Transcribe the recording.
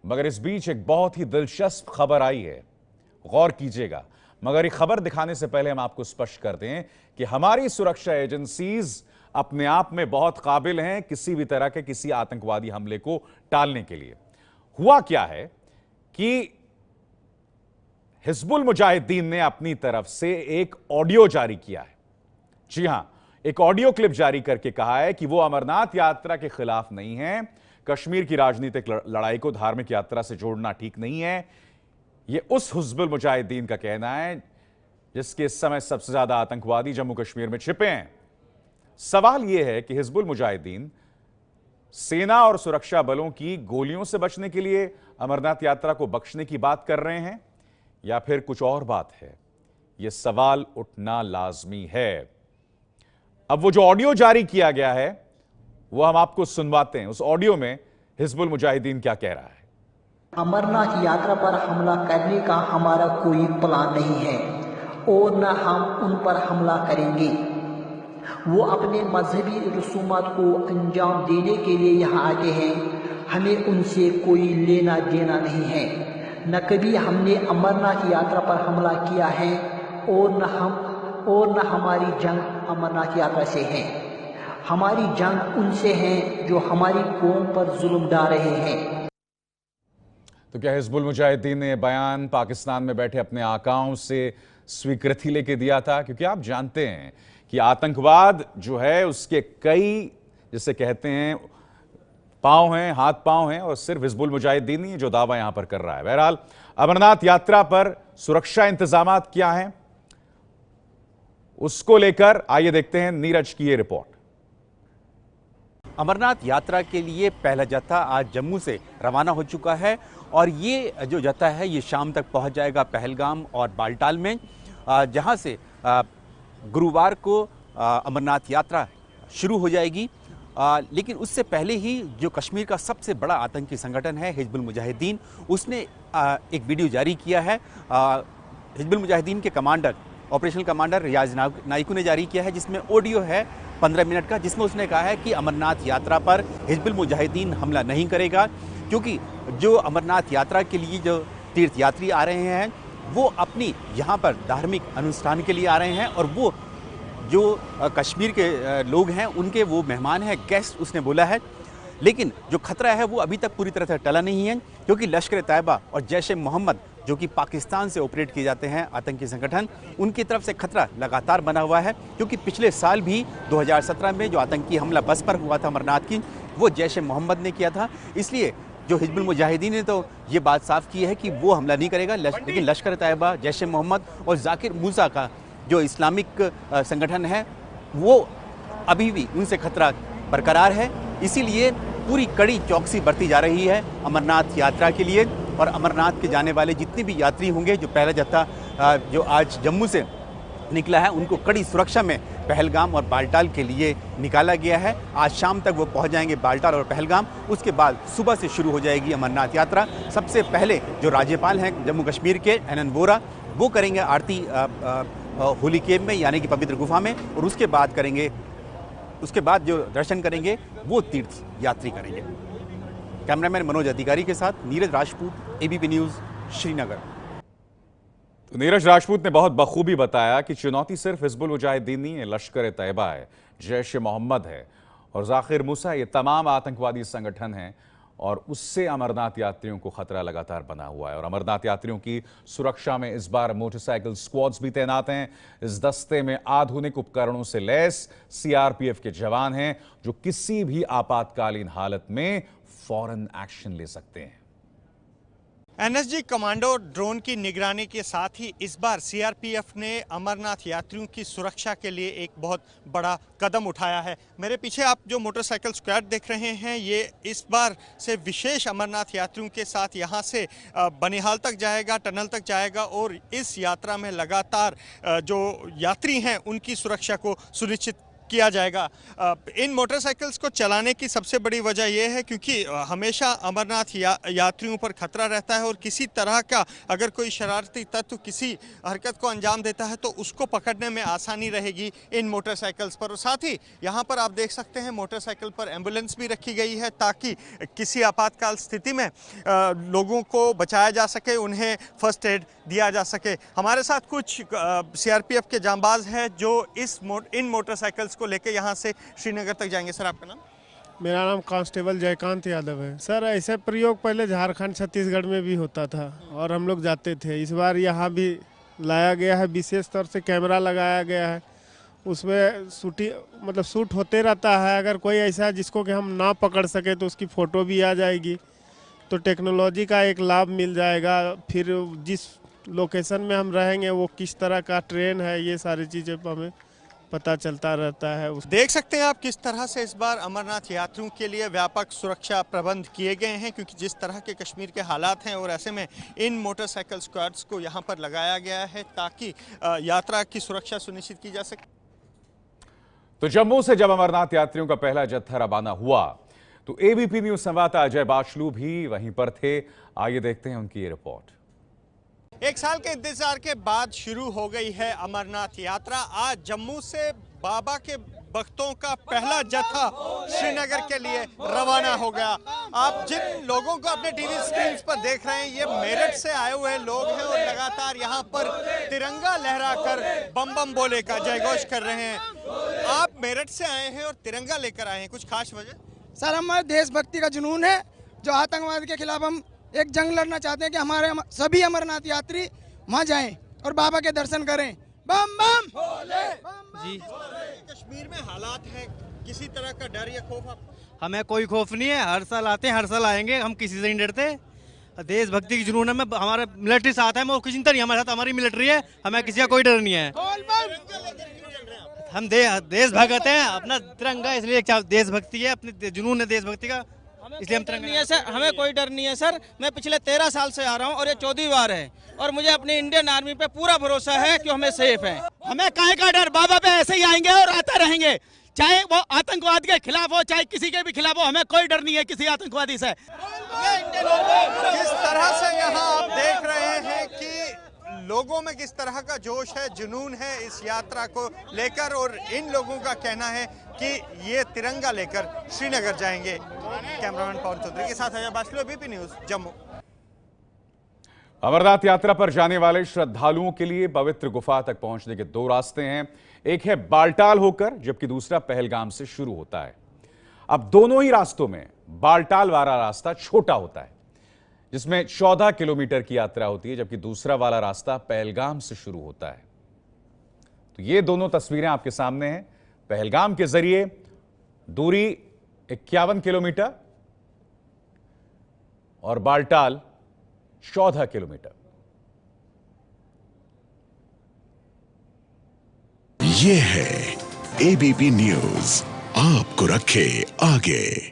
मगर इस बीच एक बहुत ही दिलचस्प खबर आई है, गौर कीजिएगा। मगर ये खबर दिखाने से पहले हम आपको स्पष्ट कर दें कि हमारी सुरक्षा एजेंसीज अपने आप में बहुत काबिल हैं किसी भी तरह के किसी आतंकवादी हमले को टालने के लिए। हुआ क्या है कि हिजबुल मुजाहिदीन ने अपनी तरफ से एक ऑडियो जारी किया है। जी हां, एक ऑडियो क्लिप जारी करके कहा है कि वो अमरनाथ यात्रा के खिलाफ नहीं है, कश्मीर की राजनीतिक लड़ाई को धार्मिक यात्रा से जोड़ना ठीक नहीं है। यह उस हिजबुल मुजाहिदीन का कहना है जिसके इस समय सबसे ज्यादा आतंकवादी जम्मू कश्मीर में छिपे हैं। सवाल यह है कि हिजबुल मुजाहिदीन सेना और सुरक्षा बलों की गोलियों से बचने के लिए अमरनाथ यात्रा को बख्शने की बात कर रहे हैं या फिर कुछ और बात है। यह सवाल उठना लाजमी है। अब वो जो ऑडियो जारी किया गया है वो हम आपको सुनवाते हैं। उस ऑडियो में हिजबुल मुजाहिदीन क्या कह रहा है। अमरनाथ यात्रा पर हमला करने का हमारा कोई प्लान नहीं है और न हम उन पर हमला करेंगे। वो अपने मजहबी रसूमात को अंजाम देने के लिए यहाँ आते हैं, हमें उनसे कोई लेना देना नहीं है। न कभी हमने अमरनाथ यात्रा पर हमला किया है और न हमारी जंग अमरनाथ यात्रा से है। हमारी जंग उनसे है जो हमारी कौम पर जुल्म डाल रहे हैं। तो क्या हिजबुल मुजाहिदीन ने बयान पाकिस्तान में बैठे अपने आकाओं से स्वीकृति लेके दिया था? क्योंकि आप जानते हैं कि आतंकवाद जो है उसके कई, जिसे कहते हैं, पांव हैं, हाथ पांव हैं, और सिर्फ हिजबुल मुजाहिदीन ही जो दावा यहां पर कर रहा है। बहरहाल अमरनाथ यात्रा पर सुरक्षा इंतजामात क्या हैं उसको लेकर आइए देखते हैं नीरज की ये रिपोर्ट। अमरनाथ यात्रा के लिए पहला जत्था आज जम्मू से रवाना हो चुका है और ये जो जत्था है ये शाम तक पहुंच जाएगा पहलगाम और बालटाल में, जहां से गुरुवार को अमरनाथ यात्रा शुरू हो जाएगी। लेकिन उससे पहले ही जो कश्मीर का सबसे बड़ा आतंकी संगठन है हिजबुल मुजाहिदीन, उसने एक वीडियो जारी किया है। हिजबुल मुजाहिदीन के कमांडर, ऑपरेशनल कमांडर रियाज नाइकू ने जारी किया है, जिसमें ऑडियो है 15 मिनट का, जिसमें उसने कहा है कि अमरनाथ यात्रा पर हिजबुल मुजाहिदीन हमला नहीं करेगा, क्योंकि जो अमरनाथ यात्रा के लिए जो तीर्थयात्री आ रहे हैं वो अपनी यहाँ पर धार्मिक अनुष्ठान के लिए आ रहे हैं और वो जो कश्मीर के लोग हैं उनके वो मेहमान हैं, गेस्ट उसने बोला है। लेकिन जो खतरा है वो अभी तक पूरी तरह से टला नहीं है, क्योंकि लश्कर तैयबा और जैश ए मोहम्मद जो कि पाकिस्तान से ऑपरेट किए जाते हैं आतंकी संगठन, उनकी तरफ से खतरा लगातार बना हुआ है। क्योंकि पिछले साल भी 2017 में जो आतंकी हमला बस पर हुआ था अमरनाथ की, वो जैश ए मोहम्मद ने किया था। इसलिए जो हिजबुल मुजाहिदीन ने तो ये बात साफ की है कि वो हमला नहीं करेगा, लेकिन लश्कर तैयबा, जैश ए मोहम्मद और जाकिर मूसा का जो इस्लामिक संगठन है वो अभी भी उनसे खतरा बरकरार है। इसीलिए पूरी कड़ी चौकसी बरती जा रही है अमरनाथ यात्रा के लिए। और अमरनाथ के जाने वाले जितने भी यात्री होंगे, जो पहला जत्था जो आज जम्मू से निकला है, उनको कड़ी सुरक्षा में पहलगाम और बालटाल के लिए निकाला गया है। आज शाम तक वो पहुंच जाएंगे बालटाल और पहलगाम। उसके बाद सुबह से शुरू हो जाएगी अमरनाथ यात्रा। सबसे पहले जो राज्यपाल हैं जम्मू कश्मीर के एनएन वोरा, वो करेंगे आरती होली केव में, यानी कि पवित्र गुफा में, और उसके बाद जो दर्शन करेंगे वो तीर्थ यात्री करेंगे। कैमरामैन मनोज अधिकारी के साथ नीरज राजपूत, एबीपी न्यूज़, श्रीनगर। तो नीरज राजपूत ने बहुत बखूबी बताया कि चुनौती सिर्फ हिजबुल मुजाहिदीन नहीं है, लश्कर तैयबा है, जैश ए मोहम्मद है और जाकिर मूसा, ये तमाम आतंकवादी संगठन हैं और उससे अमरनाथ यात्रियों को खतरा लगातार बना हुआ है। और अमरनाथ यात्रियों की सुरक्षा में इस बार मोटरसाइकिल स्क्वाड्स भी तैनात हैं। इस दस्ते में आधुनिक उपकरणों से लैस सीआरपीएफ के जवान हैं जो किसी भी आपातकालीन हालत में फौरन एक्शन ले सकते हैं। एनएसजी कमांडो ड्रोन की निगरानी के साथ ही इस बार सीआरपीएफ ने अमरनाथ यात्रियों की सुरक्षा के लिए एक बहुत बड़ा कदम उठाया है। मेरे पीछे आप जो मोटरसाइकिल स्क्वाड देख रहे हैं, ये इस बार से विशेष अमरनाथ यात्रियों के साथ यहाँ से बनिहाल तक जाएगा, टनल तक जाएगा और इस यात्रा में लगातार जो यात्री हैं उनकी सुरक्षा को सुनिश्चित किया जाएगा। इन मोटरसाइकिल्स को चलाने की सबसे बड़ी वजह यह है क्योंकि हमेशा अमरनाथ यात्रियों पर खतरा रहता है और किसी तरह का अगर कोई शरारती तत्व किसी हरकत को अंजाम देता है तो उसको पकड़ने में आसानी रहेगी इन मोटरसाइकिल्स पर। और साथ ही यहाँ पर आप देख सकते हैं मोटरसाइकिल पर एम्बुलेंस भी रखी गई है ताकि किसी आपातकाल स्थिति में लोगों को बचाया जा सके, उन्हें फर्स्ट एड दिया जा सके। हमारे साथ कुछ सीआरपीएफ के जांबाज हैं जो इन मोटरसाइकिल्स को लेकर यहाँ से श्रीनगर तक जाएंगे। सर, आपका नाम? मेरा नाम कांस्टेबल जयकांत यादव है। सर, ऐसे प्रयोग पहले झारखंड छत्तीसगढ़ में भी होता था और हम लोग जाते थे। इस बार यहाँ भी लाया गया है, विशेष तौर से कैमरा लगाया गया है। उसमें शूट होते रहता है। अगर कोई ऐसा जिसको कि हम ना पकड़ सके तो उसकी फ़ोटो भी आ जाएगी, तो टेक्नोलॉजी का एक लाभ मिल जाएगा। फिर जिस लोकेशन में हम रहेंगे वो किस तरह का ट्रेन है, ये सारी चीज़ें हमें पता चलता रहता है। देख सकते हैं आप किस तरह से इस बार अमरनाथ यात्रियों के लिए व्यापक सुरक्षा प्रबंध किए गए हैं, क्योंकि जिस तरह के कश्मीर के हालात हैं और ऐसे में इन मोटरसाइकिल स्क्वाड्स को यहाँ पर लगाया गया है ताकि यात्रा की सुरक्षा सुनिश्चित की जा सके। तो जम्मू से जब अमरनाथ यात्रियों का पहला जत्था रवाना हुआ तो एबीपी न्यूज संवाददाता अजय बाशलू भी वहीं पर थे। आइए देखते हैं उनकी ये रिपोर्ट। एक साल के इंतजार के बाद शुरू हो गई है अमरनाथ यात्रा। आज जम्मू से बाबा के भक्तों का पहला जत्था श्रीनगर के लिए रवाना हो गया। आप जिन लोगों को अपने टीवी स्क्रीन पर देख रहे हैं ये मेरठ से आए हुए लोग हैं और लगातार यहाँ पर तिरंगा लहराकर बम बम बोले का जयघोष कर रहे हैं। आप मेरठ से आए हैं और तिरंगा लेकर आए हैं, कुछ खास वजह? सर, हमारे देशभक्ति का जुनून है, जो आतंकवाद के खिलाफ हम एक जंग लड़ना चाहते हैं कि हमारे सभी अमरनाथ यात्री वहाँ जाएं और बाबा के दर्शन करें। बम बम भोले जी। कश्मीर में हालात है, किसी तरह का डर या खौफ? हमें कोई खौफ नहीं है, हर साल आते हैं, हर साल आएंगे, हम किसी से नहीं डरते। देशभक्ति की जुनून में हमारा मिलिट्री साथ है, वो किसी तरह नहीं, हमारे साथ हमारी मिलिट्री है, हमें किसी का कोई डर नहीं है। हम देशभक्त हैं, अपना तिरंगा इसलिए देशभक्ति है, अपनी जुनून है देशभक्ति का, इसलिए हम तिरंगा नहीं है सर। हमें कोई डर नहीं है सर। मैं पिछले 13 साल से आ रहा हूँ और ये 14वीं बार है और मुझे अपनी इंडियन आर्मी पे पूरा भरोसा है कि हमें सेफ है। हमें काहे का डर, बाबा पे ऐसे ही आएंगे और आते रहेंगे, चाहे वो आतंकवाद के खिलाफ हो चाहे किसी के भी खिलाफ हो, हमें कोई डर नहीं है किसी आतंकवादी से। किस तरह से यहाँ आप देख रहे हैं कि लोगों में किस तरह का जोश है, जुनून है इस यात्रा को लेकर, और इन लोगों का कहना है कि ये तिरंगा लेकर श्रीनगर जाएंगे। कैमरामैन पवन चौधरी के साथ अजय बाशलू, एबीपी न्यूज, जम्मू। अमरनाथ यात्रा पर जाने वाले श्रद्धालुओं के लिए पवित्र गुफा तक पहुंचने के दो रास्ते हैं। एक है बालटाल होकर, जबकि दूसरा पहलगाम से शुरू होता है। अब दोनों ही रास्तों में बालटाल वाला रास्ता छोटा होता है, जिसमें 14 किलोमीटर की यात्रा होती है, जबकि दूसरा वाला रास्ता पहलगाम से शुरू होता है। तो ये दोनों तस्वीरें आपके सामने हैं। पहलगाम के जरिए दूरी 51 किलोमीटर और बालटाल 14 किलोमीटर। ये है एबीपी न्यूज, आपको रखे आगे।